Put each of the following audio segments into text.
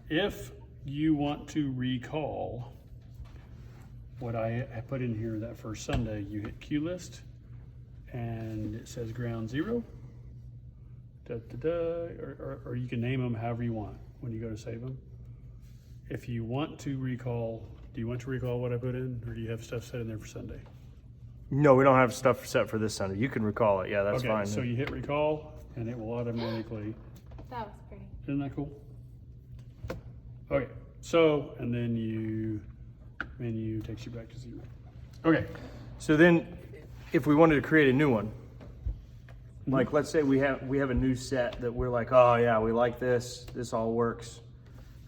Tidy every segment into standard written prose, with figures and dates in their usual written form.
If you want to recall what I put in here that first Sunday, you hit Q list and it says ground zero. Or you can name them however you want when you go to save them. If you want to recall, do you want to recall what I put in, or do you have stuff set in there for Sunday? No, we don't have stuff set for this Sunday. You can recall it. Yeah, that's fine. So you hit recall and it will automatically. That was pretty. Isn't that cool? Okay, so, and then menu takes you back to zero. Okay. So then, if we wanted to create a new one, like let's say we have a new set that we're like, oh yeah, we like this all works.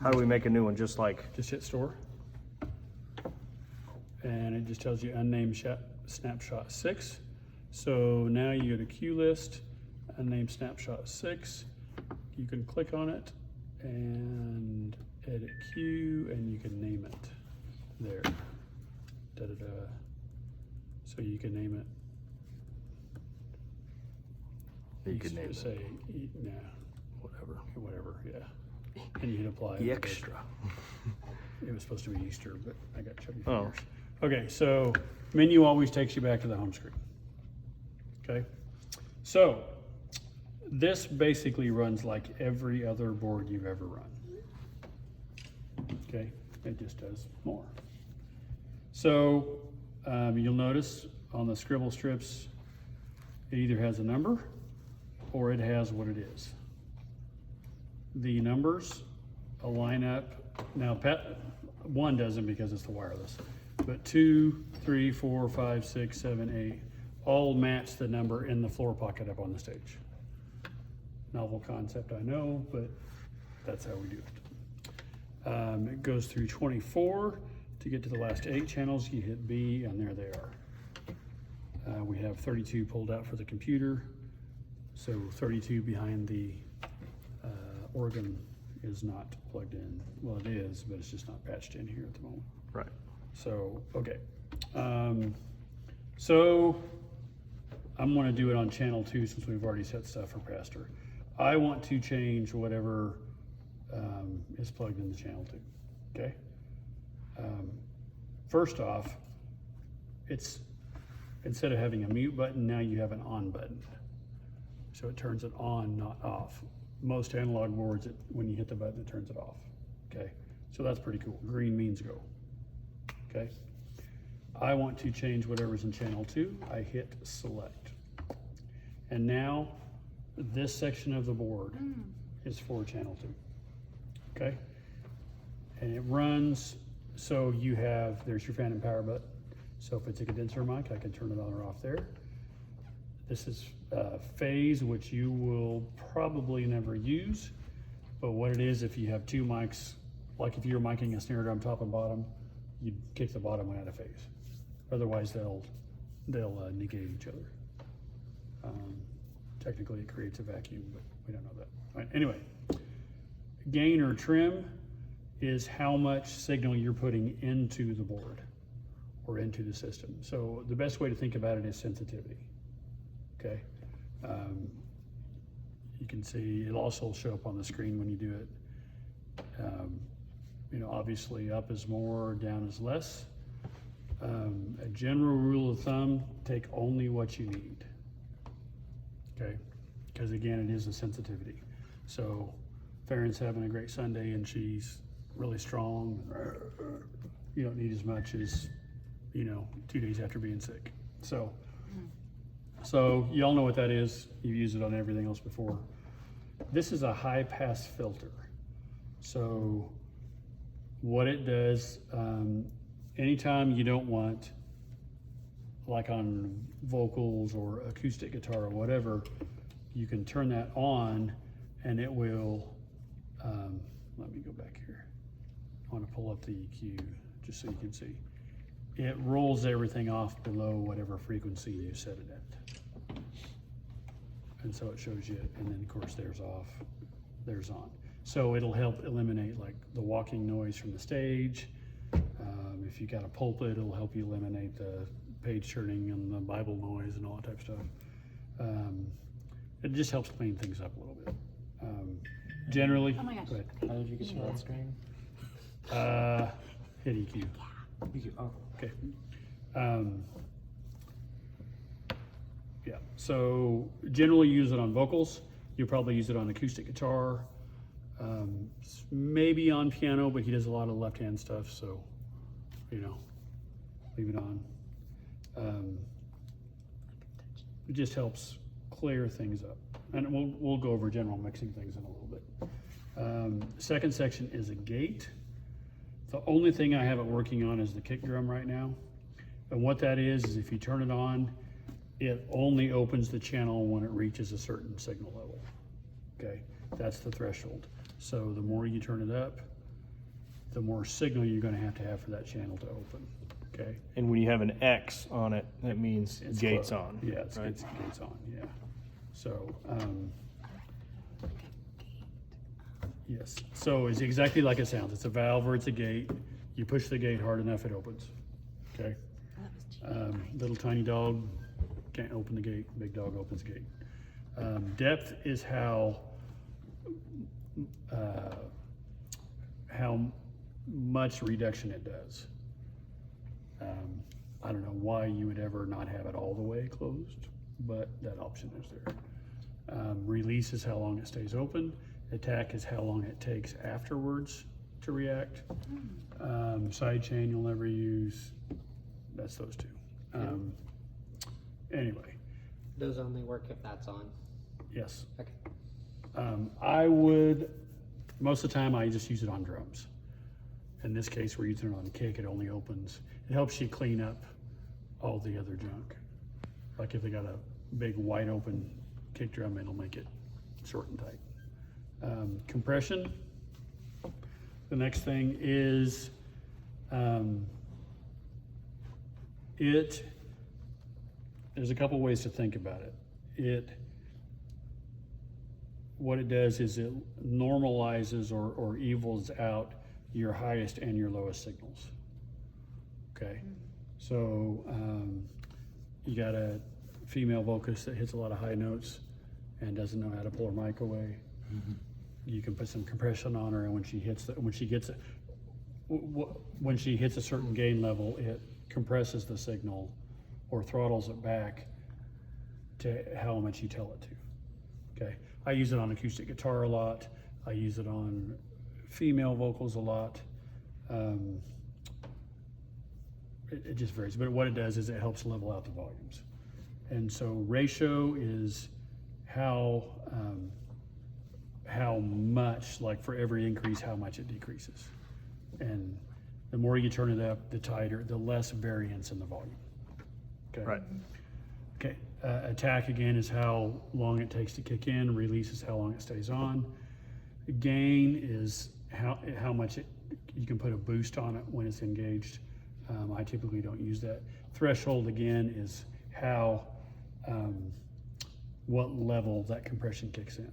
How do we make a new one? Just hit store. And it just tells you unnamed snapshot 6. So now you go to Q list, unnamed snapshot 6. You can click on it and edit Q, and you can name it there. So you can name it. You could name say, it. Whatever, yeah. And you hit apply. The extra. It was supposed to be Easter, but I got chubby fingers. Okay, so menu always takes you back to the home screen. Okay, so this basically runs like every other board you've ever run. Okay, it just does more. So you'll notice on the scribble strips, it either has a number or it has what it is. The numbers line up. Now, 1 doesn't because it's the wireless, but 2, 3, 4, 5, 6, 7, 8 all match the number in the floor pocket up on the stage. Novel concept, I know, but that's how we do it. It goes through 24. To get to the last 8 channels, you hit B, and there they are. We have 32 pulled out for the computer, so 32 behind the organ is not plugged in. Well, it is, but it's just not patched in here at the moment. Right. So, okay. So I'm going to do it on channel 2 since we've already set stuff for Pastor. I want to change whatever is plugged into channel 2. Okay. First off, it's instead of having a mute button, now you have an on button. So it turns it on, not off. Most analog boards, when you hit the button, it turns it off. Okay, so that's pretty cool. Green means go. Okay, I want to change whatever's in channel 2. I hit select. And now this section of the board is for channel 2. Okay, and it runs, so you have, there's your phantom power button. So if it's a condenser mic, I can turn it on or off there. This is phase, which you will probably never use, but what it is, if you have 2 mics, like if you're miking a snare drum top and bottom, you kick the bottom one out of phase. Otherwise, they'll negate each other. Technically, it creates a vacuum, but we don't know that. All right, anyway, gain or trim is how much signal you're putting into the board or into the system. So the best way to think about it is sensitivity. Okay, you can see it'll also show up on the screen when you do it. You know, obviously up is more, down is less. A general rule of thumb, take only what you need. Okay, because again, it is a sensitivity. So Farron's having a great Sunday and she's really strong. You don't need as much as, 2 days after being sick. So y'all know what that is. You've used it on everything else before. This is a high pass filter. So what it does, anytime you don't want, like on vocals or acoustic guitar or whatever, you can turn that on and it will, let me go back here. I want to pull up the EQ just so you can see. It rolls everything off below whatever frequency you set it at. And so it shows you, and then of course there's off, there's on. So it'll help eliminate like the walking noise from the stage. If you got a pulpit, it'll help you eliminate the page turning and the Bible noise and all that type of stuff. It just helps clean things up a little bit. Generally, Oh my gosh. go ahead. How did you get to that screen? Hit EQ. Oh. Okay. Yeah, so generally use it on vocals. You'll probably use it on acoustic guitar, maybe on piano, but he does a lot of left-hand stuff, so, you know, leave it on. It just helps clear things up. And we'll go over general mixing things in a little bit. Second section is a gate. The only thing I have it working on is the kick drum right now. And what that is if you turn it on, it only opens the channel when it reaches a certain signal level. Okay, that's the threshold. So the more you turn it up, the more signal you're going to have for that channel to open. Okay. And when you have an X on it, that means It's gates close. on. Yeah, it's right? gates on. Yeah. So yes. So it's exactly like it sounds. It's a valve or it's a gate. You push the gate hard enough, it opens. Okay. Little tiny dog can't open the gate. Big dog opens the gate. Depth is how much reduction it does. I don't know why you would ever not have it all the way closed, but that option is there. Release is how long it stays open. Attack is how long it takes afterwards to react. Sidechain you'll never use. That's those two. Anyway, Those only work if that's on. yes. Okay. I would, most of the time I just use it on drums. In this case, we're using it on kick, it only opens. It helps you clean up all the other junk. Like if they got a big wide open kick drum, it'll make it short and tight. Compression. The next thing is there's a couple ways to think about it. What it does is it normalizes or evils out your highest and your lowest signals. Okay, so you got a female vocalist that hits a lot of high notes and doesn't know how to pull her mic away. You can put some compression on her, and when she hits a certain gain level, it compresses the signal or throttles it back to how much you tell it to. Okay, I use it on acoustic guitar a lot. I use it on female vocals a lot. It just varies, but what it does is it helps level out the volumes. And so ratio is how much, like for every increase, how much it decreases. And the more you turn it up, the tighter, the less variance in the volume. Okay. Right. Okay. Attack again is how long it takes to kick in. Release is how long it stays on. Gain is how much you can put a boost on it when it's engaged. I typically don't use that. Threshold again is what level that compression kicks in.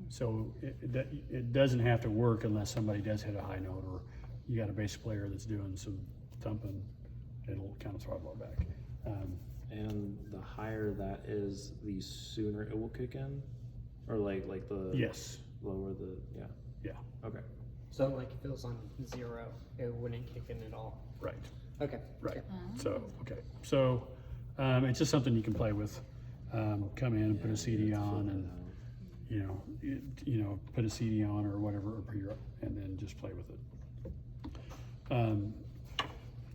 So it doesn't have to work unless somebody does hit a high note or you got a bass player that's doing some thumping, it'll kind of throttle it back. And the higher that is, the sooner it will kick in? Or like the Yes. lower the, yeah. Yeah. Okay. So like if it was on 0, it wouldn't kick in at all. Right. Okay. Right. So, okay. So it's just something you can play with. Come in and put a CD on and, put a CD on or whatever, and then just play with it.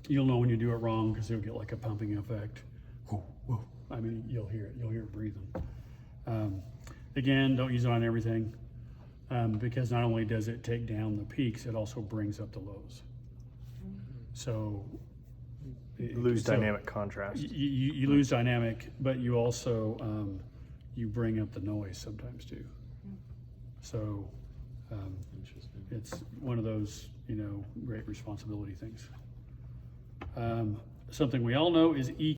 You'll know when you do it wrong because you'll get like a pumping effect. Whoa, whoa. I mean, you'll hear it breathing. Again, don't use it on everything because not only does it take down the peaks, it also brings up the lows. So You lose dynamic contrast. You lose dynamic, but you also you bring up the noise sometimes too. So Interesting. it's one of those great responsibility things. Something we all know is EQ.